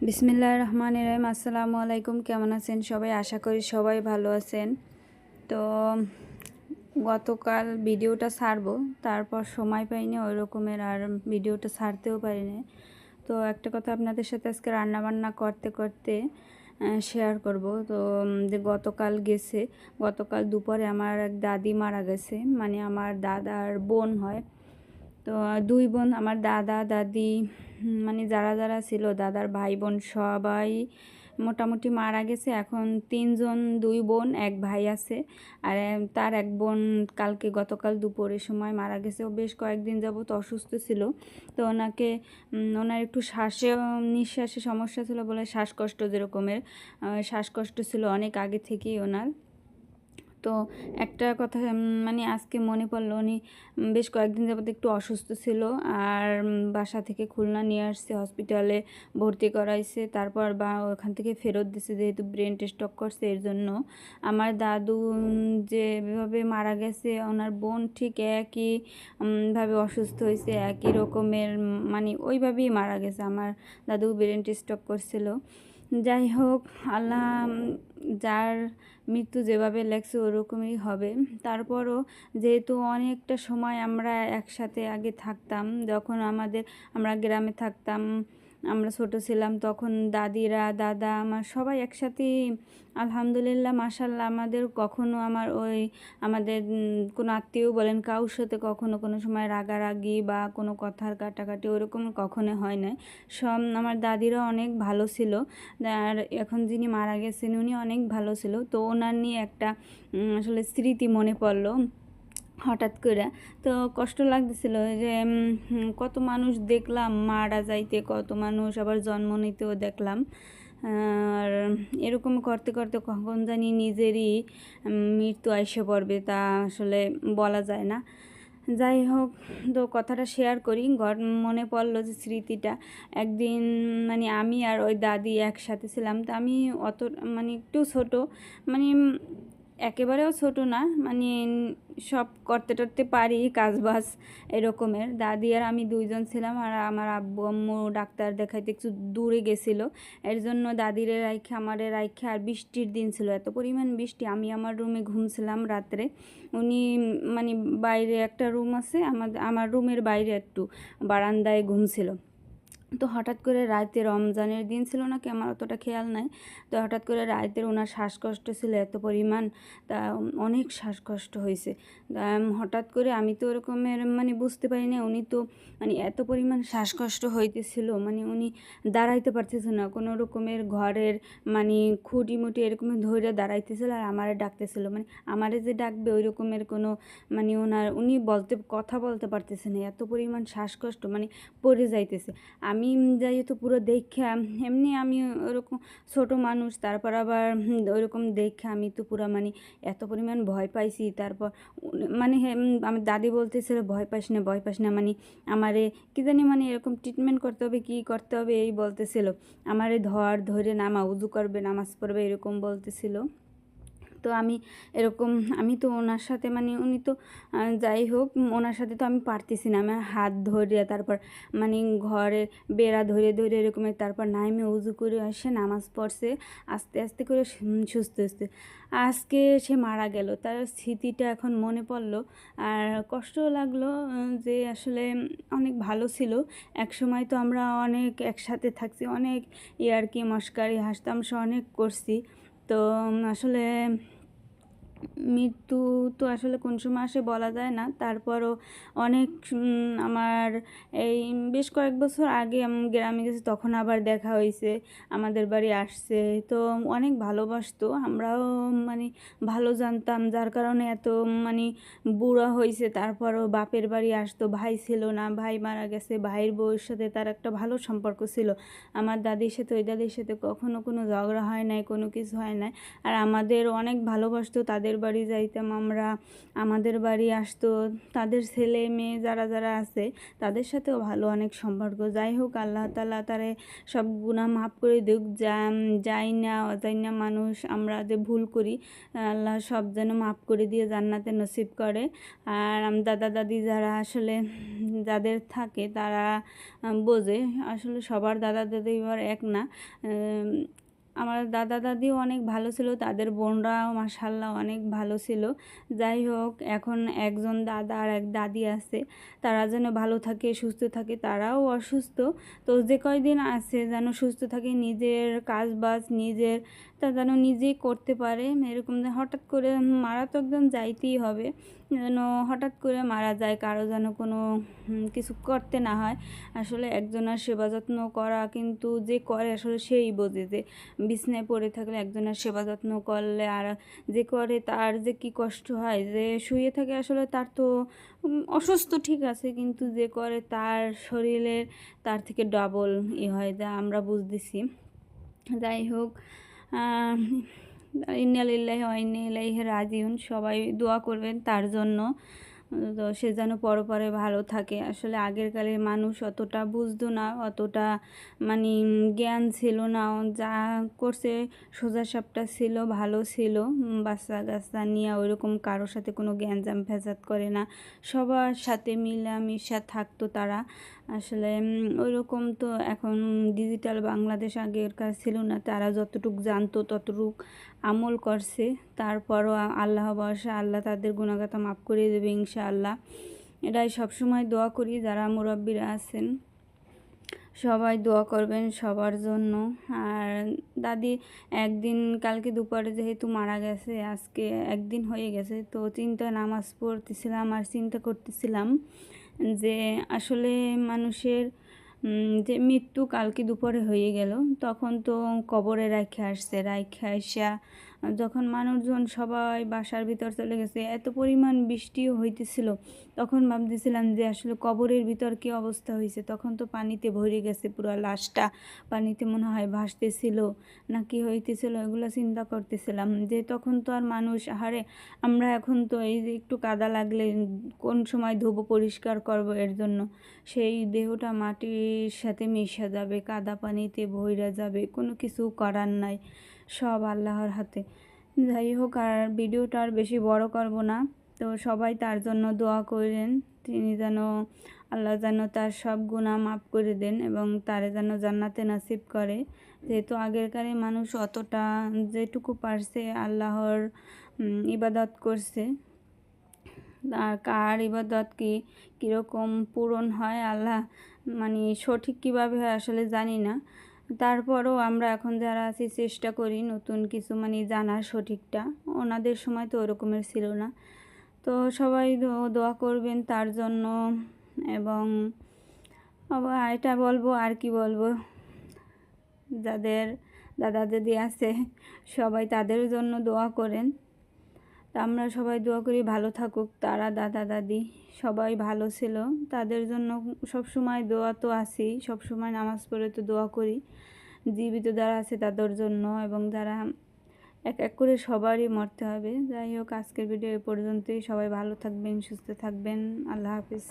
বিসমিল্লাহির রহমানির রহিম। আসসালামু আলাইকুম। কেমন আছেন সবাই? আশা করি সবাই ভালো আছেন। তো গতকাল ভিডিওটা ছাড়বো, তারপর সময় পাইনি ওই রকমের, আর ভিডিওটা ছাড়তেও পারিনি। তো একটা কথা আপনাদের সাথে আজকে রান্নাবান্না করতে করতে শেয়ার করব। তো যে গতকাল দুপুরে আমার এক দাদি মারা গেছে, মানে আমার দাদার বোন হয়। তো দুই বোন, আমার দাদা দাদি, মানে যারা যারা ছিল দাদার ভাই বোন সবাই মোটামুটি মারা গেছে। এখন তিনজন, দুই বোন এক ভাই আছে। আর তার এক বোন গতকাল দুপুরের সময় মারা গেছে। ও বেশ কয়েকদিন যাবত অসুস্থ ছিল। তো ওনার একটু নিঃশ্বাসে সমস্যা ছিল বলে শ্বাসকষ্ট, যেরকমের শ্বাসকষ্ট ছিল অনেক আগে থেকেই ওনার। তো একটা কথা মানে আজকে মনে পড়লো, উনি বেশ কয়েকদিন যাবত একটু অসুস্থ ছিল। আর বাসা থেকে খুলনা নিয়ে আসছে, হসপিটালে ভর্তি করাইছে, তারপর ওখান থেকে ফেরত দিছে, যেহেতু ব্রেন স্ট্রোক করছে। এর জন্য আমার দাদু যেভাবে মারা গেছে, ওনার বোন ঠিক একই ভাবে অসুস্থ হয়েছে, একই রকমের, মানে ওইভাবেই মারা গেছে। আমার দাদু ব্রেন স্ট্রোক করছিল। যাই হোক, আল্লাহ যার মৃত্যু যেভাবে লেখছে ওরকমই হবে। তারপরও যেহেতু অনেকটা সময় আমরা একসাথে আগে থাকতাম, যখন আমরা গ্রামে থাকতাম, আমরা ছোট ছিলাম, তখন দাদিরা দাদা আমার সবাই একসাথেই, আলহামদুলিল্লাহ মাশাল্লাহ। আমাদের কোনো আত্মীয় বলেন, কারোর সাথে কখনো কোনো সময় রাগারাগি বা কোনো কথার কাটাকাটি ওরকম কখনো হয় না। আমার দাদিরা অনেক ভালো ছিল। আর এখন যিনি মারা গেছেন উনি অনেক ভালো ছিল। তো ওনার নিয়ে একটা আসলে স্মৃতি মনে পড়লো হঠাৎ করে। তো কষ্ট লাগতেছিল যে কত মানুষ দেখলাম মারা যাইতে, কত মানুষ আবার জন্ম নিতেও দেখলাম। আর এরকম করতে করতে কখন জানি নিজেরই মৃত্যু আইসে পড়বে, তা আসলে বলা যায় না। যাই হোক, তো কথাটা শেয়ার করি। মনে পড়লো যে স্মৃতিটা, একদিন মানে আমি আর ওই দাদি একসাথে ছিলাম। তো আমি মানে একটু ছোট, মানে একেবারেও ছোট না, মানে সব করতে টরতে পারি, কাজবাজ এরকমের। দাদি আর আমি দুইজন ছিলাম। আর আমার আব্বু আম্মু ডাক্তার দেখাইতে একটু দূরে গেছিলো, এর জন্য দাদিরে রাইখে আমারে রাইখে। আর বৃষ্টির দিন ছিল, এত পরিমাণ বৃষ্টি, আমি আমার রুমে ঘুমছিলাম রাত্রে। উনি মানে বাইরে একটা রুম আছে, আমার রুমের বাইরে একটু বারান্দায় ঘুমছিল। তো হঠাৎ করে রাতে, রমজানের দিন ছিল নাকি, আমার অতটা খেয়াল নাই। তো হঠাৎ করে রাতের ওনার শ্বাসকষ্ট ছিল এত পরিমাণ, তা অনেক শ্বাসকষ্ট হয়েছে। হঠাৎ করে আমি তো ওরকমের মানে বুঝতে পারি না, উনি তো মানে এত পরিমাণ শ্বাসকষ্ট হইতেছিল, মানে উনি দাঁড়াইতে পারতেছে না কোনো রকমের, ঘরের মানে খুঁটি মুটি এরকম ধরে দাঁড়াইতেছিল আর আমারে ডাকতেছিল। মানে আমারে যে ডাকবে ওই রকমের কোনো, মানে উনি কথা বলতে পারতেছে না, এত পরিমাণ শ্বাসকষ্ট, মানে পড়ে যাইতেছে। আমি যাই তো পুরো দেখা, এমনি আমি ওরকম ছোট মানুষ, তারপর আবার ওইরকম দেখে আমি তো পুরো মানে এত পরিমাণ ভয় পাইছি। তারপর মানে আমার দাদি বলতেছিল ভয় পাস না, ভয় পাস না, মানে আমারে কি জানি, মানে এরকম ট্রিটমেন্ট করতে হবে, কি করতে হবে এই বলতেছিল। আমারে ধরে নামা, উজু করবে, নামাজ পড়বে, এরকম বলতেছিল। তো আমি তো ওনার সাথে, মানে উনি তো যাই হোক, ওনার সাথে তো আমি পারতেছি না। আমার হাত ধরে, তারপর মানে ঘরের বেড়া ধরে ধরে এরকমের, তারপর নাইমে উজু করে এসে নামাজ পড়ছে আস্তে আস্তে করে, সুস্থ সুস্থ। আজকে সে মারা গেল, তার স্মৃতিটা এখন মনে পড়লো। আর কষ্টও লাগলো যে আসলে অনেক ভালো ছিল। এক সময় তো আমরা অনেক একসাথে থাকছি, অনেক ইয়ার্কি মশকারি হাসতাম, অনেক করছি। তো আসলে মৃত্যু তো আসলে কোন সময় আসে বলা যায় না। তারপরও অনেক আমার এই বেশ কয়েক বছর আগে আমি গ্রামে গেছি, তখন আবার দেখা হয়েছে, আমাদের বাড়ি আসছে। তো অনেক ভালোবাসতো, আমরাও মানে ভালো জানতাম, যার কারণে এত মানে বুড়া হয়েছে। তারপরও বাপের বাড়ি আসতো, ভাই ছিল না, ভাই মারা গেছে, ভাইয়ের বউয়ের সাথে তার একটা ভালো সম্পর্ক ছিল। আমার দাদির সাথে ওই দাদির সাথে কখনো কোনো ঝগড়া হয় নাই, কোনো কিছু হয় নাই। আর আমাদের অনেক ভালোবাসতো, তাদের তাদের বাড়ি যাইতাম আমরা, আমাদের বাড়ি আসতো, তাদের ছেলে মেয়ে যারা যারা আছে তাদের সাথেও ভালো অনেক সম্পর্ক। যাই হোক, আল্লাহ তাআলা তারে সব গুনাহ মাফ করে দিক। যাই না অজাই না মানুষ আমরা যে ভুল করি, আল্লাহ সব যেন মাফ করে দিয়ে জান্নাতে নসিব করে। আর দাদা দাদি যারা আসলে যাদের থাকে তারা বোঝে আসলে সবার দাদা দাদি এবার এক না। আমার দাদা দাদিও অনেক ভালো ছিল, তাদের বোনরাও মাশাআল্লাহ অনেক ভালো ছিল। যাই হোক, এখন একজন দাদা আর এক দাদি আছে, তারা যেন ভালো থাকে সুস্থ থাকে, তারাও অসুস্থ। তো যে কয়দিন আছে যেন সুস্থ থাকে, নিজের কাজ বাজ নিজের তা যেন নিজেই করতে পারে। এরকম হঠাৎ করে মারা তো একদম যাইতেই হবে, যেন হঠাৎ করে মারা যায় কারো যেন কোনো কিছু করতে না হয়। আসলে একজনের সেবা যত্ন করা কিন্তু যে করে আসলে সেই বোঝে যে বিছনায় পড়ে থাকলে একজনের সেবা যত্ন করলে আর যে করে তার যে কি কষ্ট হয়। যে শুয়ে থাকে আসলে তার তো অসুস্থ ঠিক আছে, কিন্তু যে করে তার শরীরের তার থেকে ডবল হয়, যা আমরা বুঝতেছি। যাই হোক, ইন্না লিল্লাহি ওয়া ইন্না ইলাইহি রাজিউন, সবাই দোয়া করবেন তার জন্য, তো সে যেন পরপরে ভালো থাকে। আসলে আগের কালের মানুষ অতটা বুঝতো না, অতটা মানে জ্ঞান ছিল না, যা করছে সোজা সাপটা ছিল, ভালো ছিল। বাচ্চা কাচ্চা নিয়ে ওইরকম কারোর সাথে কোনো গ্যাঞ্জাম ফ্যাসাদ করে না, সবার সাথে মিলামিশা থাকতো তারা। আসলে ওইরকম তো এখন ডিজিটাল বাংলাদেশ আগেরকার ছিল না, তারা যতটুকু জানতো ততটুকু আমল করছে। তারপরও আল্লাহ ভরসা, আল্লাহ তাদের গুনাহগাতা মাফ করে দেবে ইনশাআল্লাহ। এটাই সবসময় দোয়া করি, যারা মুরব্বিরা আছেন সবাই দোয়া করবেন সবার জন্য। আর দাদি একদিন কালকে দুপুরে যেহেতু মারা গেছে, আজকে একদিন হয়ে গেছে, তো নামাজ পড়তেছিলাম আর চিন্তা করতেছিলাম যে আসলে মানুষের যে মৃত্যু কালকে দুপুরে হয়ে গেল, তখন তো কবরে রাইখা আসা যখন মানুষজন সবাই বাসার ভিতর চলে গেছে, এত পরিমাণ বৃষ্টিও হইতেছিল, তখন ভাবতেছিলাম যে আসলে কবরের ভিতর কী অবস্থা হয়েছে। তখন তো পানিতে ভরে গেছে, পুরো লাশটা পানিতে মনে হয় ভাসতেছিল না কি হইতেছিল, এগুলো চিন্তা করতেছিলাম যে তখন তো আর মানুষ আহারে, আমরা এখন তো এই যে একটু কাদা লাগলে কোন সময় ধোবো, পরিষ্কার করব, এর জন্য সেই দেহটা মাটির সাথে মিশে যাবে, কাদা পানিতে ভইরা যাবে, কোনো কিছু করার নাই, সব আল্লাহর হাতে। যাই হোক, আর ভিডিওটা আর বেশি বড় করব না, তো সবাই তার জন্য দোয়া করেন, তিনি যেন আল্লাহ যেন তার সব গুনাহ মাফ করে দেন এবং তারে যেন জান্নাতে নসিব করে। যেহেতু আগেরকারে মানুষ অতটা যেটুকু পারছে আল্লাহর ইবাদত করছে, আর কার ইবাদত কীরকম পূরণ হয় আল্লাহ মানে সঠিক কীভাবে হয় আসলে জানি না। তারপরও আমরা এখন যারা আছি চেষ্টা করি নতুন কিছু মানে জানার সঠিকটা, ওনাদের সময় তো ওরকমের ছিল না। তো সবাই দোয়া করবেন তার জন্য। এবং এটা বলবো আর কি বলবো, যাদের দাদা দাদি আছে সবাই তাদের জন্য দোয়া করেন। তা আমরা সবাই দোয়া করি ভালো থাকুক তারা, দাদা দাদি সবাই ভালো ছিল, তাদের জন্য সব সময় দোয়া তো আছেই, সব সময় নামাজ পড়ে তো দোয়া করি জীবিত যারা আছে তাদের জন্য, এবং যারা এক এক করে সবারই মরতে হবে। যাই হোক, আজকের ভিডিও এ পর্যন্তই। সবাই ভালো থাকবেন, সুস্থ থাকবেন, আল্লাহ হাফিজ।